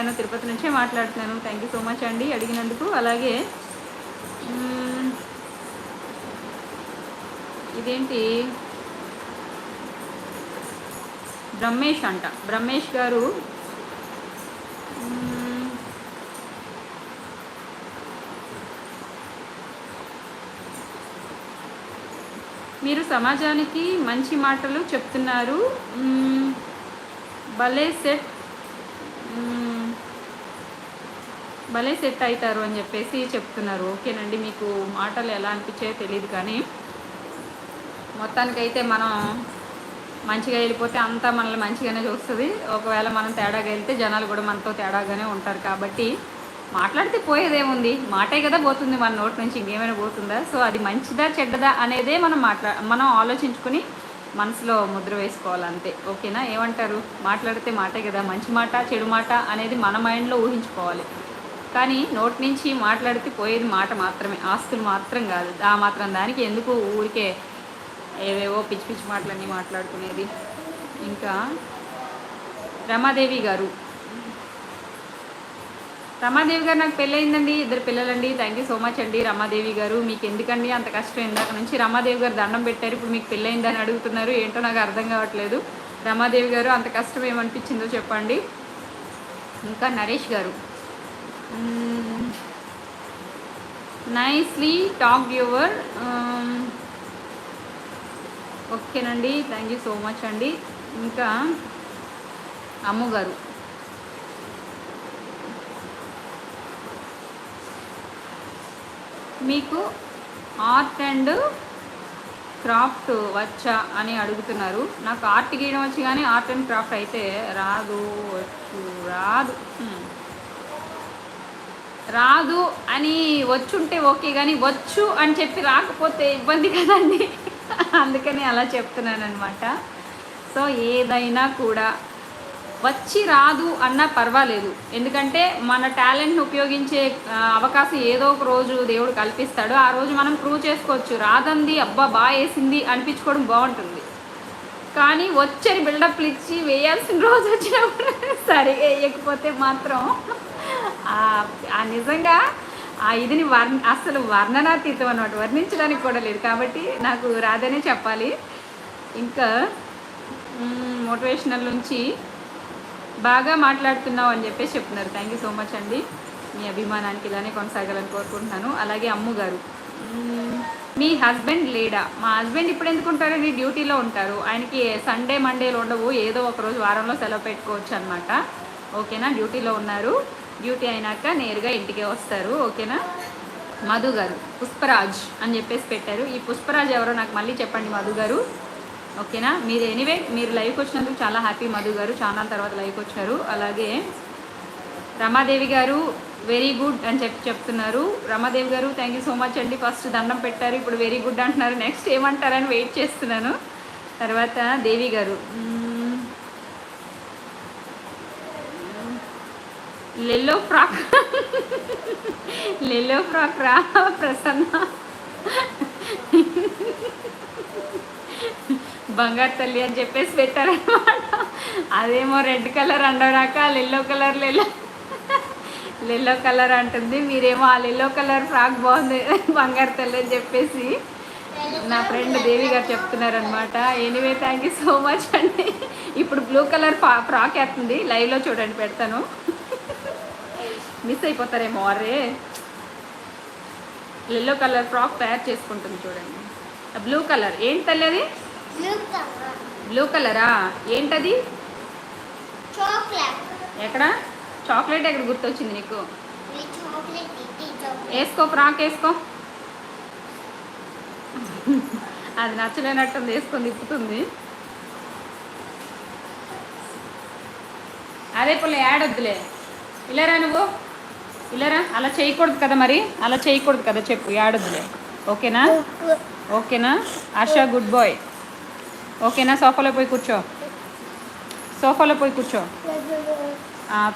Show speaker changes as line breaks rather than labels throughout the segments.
మాట్లాడాను, తిరుపతి నుంచే మాట్లాడుతున్నాను. థ్యాంక్ యూ సో మచ్ అండి అడిగినందుకు. అలాగే ఇదేంటి బ్రహ్మేష్ అంట, బ్రహ్మేష్ గారు మీరు సమాజానికి మంచి మాటలు చెప్తున్నారు, భలే సెట్ భలే సెట్ అవుతారు అని చెప్పేసి చెప్తున్నారు. ఓకేనండి, మీకు మాటలు ఎలా అనిపించాయో తెలియదు, కానీ మొత్తానికైతే మనం మంచిగా వెళ్ళిపోతే అంతా మనల్ని మంచిగానే చూస్తుంది. ఒకవేళ మనం తేడాగా వెళ్తే జనాలు కూడా మనతో తేడాగానే ఉంటారు. కాబట్టి మాట్లాడితే పోయేదేముంది, మాటే కదా పోతుంది మన నోటి నుంచి, ఇంకేమైనా పోతుందా? సో అది మంచిదా చెడ్డదా అనేదే మనం ఆలోచించుకొని మనసులో ముద్ర వేసుకోవాలి అంతే. ఓకేనా, ఏమంటారు? మాట్లాడితే మాటే కదా, మంచి మాట చెడు మాట అనేది మన మైండ్లో ఊహించుకోవాలి. కానీ నోటి నుంచి మాట్లాడితే పోయేది మాట మాత్రమే, ఆస్తులు మాత్రం కాదు. ఆ మాత్రం దానికి ఎందుకు ఊరికే ఏవేవో పిచ్చి పిచ్చి మాటలన్నీ మాట్లాడుకునేది. ఇంకా రమాదేవి గారు నాకు పెళ్ళయిందండి, 2 పిల్లలండి. థ్యాంక్ యూ సో మచ్ అండి రమాదేవి గారు. మీకు ఎందుకండి అంత కష్టం? ఇందాక నుంచి రమాదేవి గారు దండం పెట్టారు, ఇప్పుడు మీకు పెళ్ళయిందని అడుగుతున్నారు. ఏంటో నాకు అర్థం కావట్లేదు. రమాదేవి గారు అంత కష్టం ఏమనిపించిందో చెప్పండి. ఇంకా నరేష్ గారు, నైస్లీ టాక్ యువర్, ఓకేనండి, థ్యాంక్ యూ సో మచ్ అండి. ఇంకా అమ్మగారు, మీకు ఆర్ట్ అండ్ క్రాఫ్ట్ వచ్చా అని అడుగుతున్నారు. నాకు ఆర్ట్ గీయడం వచ్చి కానీ ఆర్ట్ అండ్ క్రాఫ్ట్ అయితే రాదు అని వచ్చుంటే ఓకే, కానీ వచ్చు అని చెప్పి రాకపోతే ఇబ్బంది కదండి. అందుకని అలా చెప్తున్నాను అనమాట. సో ఏదైనా కూడా వచ్చి రాదు అన్నా పర్వాలేదు, ఎందుకంటే మన టాలెంట్ని ఉపయోగించే అవకాశం ఏదో ఒక రోజు దేవుడు కల్పిస్తాడు. ఆ రోజు మనం ప్రూవ్ చేసుకోవచ్చు. రాదంది అబ్బా బాగా వేసింది అనిపించుకోవడం బాగుంటుంది, కానీ వచ్చని బిల్డప్లు ఇచ్చి వేయాల్సిన రోజు వచ్చినప్పుడు సరిగా వేయకపోతే మాత్రం నిజంగా ఆ ఇదిని అసలు వర్ణనాతీతం అన్నమాట, వర్ణించడానికి కూడా లేదు. కాబట్టి నాకు రాదనే చెప్పాలి. ఇంకా మోటివేషనల్ నుంచి బాగా మాట్లాడుతున్నావు అని చెప్పేసి చెప్తున్నారు. థ్యాంక్ యూ సో మచ్ అండి, మీ అభిమానానికి ఇలానే కొనసాగాలని కోరుకుంటున్నాను. అలాగే అమ్ముగారు, మీ హస్బెండ్ లేడా? మా హస్బెండ్ ఇప్పుడు ఎందుకు ఉంటారండి, డ్యూటీలో ఉంటారు. ఆయనకి సండే మండేలు ఉండవు, ఏదో ఒకరోజు వారంలో సెలవు పెట్టుకోవచ్చు అనమాట. ఓకేనా, డ్యూటీలో ఉన్నారు. డ్యూటీ అయినాక నేరుగా ఇంటికే వస్తారు. ఓకేనా. మధు గారు, పుష్పరాజ్ అని చెప్పేసి పెట్టారు. ఈ పుష్పరాజ్ ఎవరో నాకు మళ్ళీ చెప్పండి మధు గారు. ఓకేనా. మీరు ఎనీవే మీరు లైవ్కి వచ్చినందుకు చాలా హ్యాపీ మధు గారు, చాలా తర్వాత లైవ్కి వచ్చారు. అలాగే రమాదేవి గారు వెరీ గుడ్ అని చెప్తున్నారు. రమాదేవి గారు థ్యాంక్ యూ సో మచ్ అండి. ఫస్ట్ దండం పెట్టారు, ఇప్పుడు వెరీ గుడ్ అంటున్నారు. నెక్స్ట్ ఏమంటారని వెయిట్ చేస్తున్నాను. తర్వాత దేవి గారు, లెల్లో ఫ్రాక్ రా ప్రసన్న, బంగారు తల్లి అని చెప్పేసి పెట్టారనమాట. అదేమో రెడ్ కలర్ అండరాక లెల్లో కలర్ అంటుంది. మీరేమో ఆ లెల్లో కలర్ ఫ్రాక్ బాగుంది బంగారు తల్లి అని చెప్పేసి నా ఫ్రెండ్ దేవి గారు చెప్తున్నారనమాట. Anyway thank you so much అండి. ఇప్పుడు బ్లూ కలర్ ఫ్రాక్ వేస్తుంది, లైవ్లో చూడండి, పెడతాను. మిస్ అయిపోతారేమో. అరే ఎల్లో కలర్ ఫ్రాక్ తయారు చేసుకుంటుంది చూడండి. బ్లూ కలర్ ఏంటి తల్లి? అది బ్లూ కలరా? ఏంటది? ఎక్కడ చాక్లెట్? ఎక్కడ గుర్తొచ్చింది నీకు? వేసుకో, ఫ్రాక్ వేసుకో. అది నచ్చలేనట్టుంది, వేసుకొని తిప్పుతుంది. అదే పుల్ల యాడ్ వద్దులే. ఇలారా నువ్వు, ఇలారా. అలా చేయకూడదు కదా, మరి అలా చేయకూడదు కదా, చెప్పు. యాడొద్దులే. ఓకేనా, ఓకేనా. Asha good boy. ఓకేనా. సోఫాలో పోయి కూర్చో, సోఫాలో పోయి కూర్చో.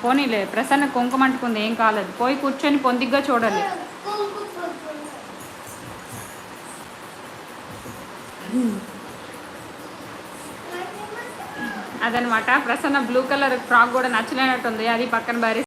పోనీలే, ప్రసన్న కుంకుమ అంటుకుంది, ఏం కాలేదు. పోయి కూర్చొని పొందిగ్గా చూడాలి. అదనమాట. ప్రసన్న బ్లూ కలర్ ఫ్రాక్ కూడా నచ్చలేనట్టుంది, అది పక్కన భారీ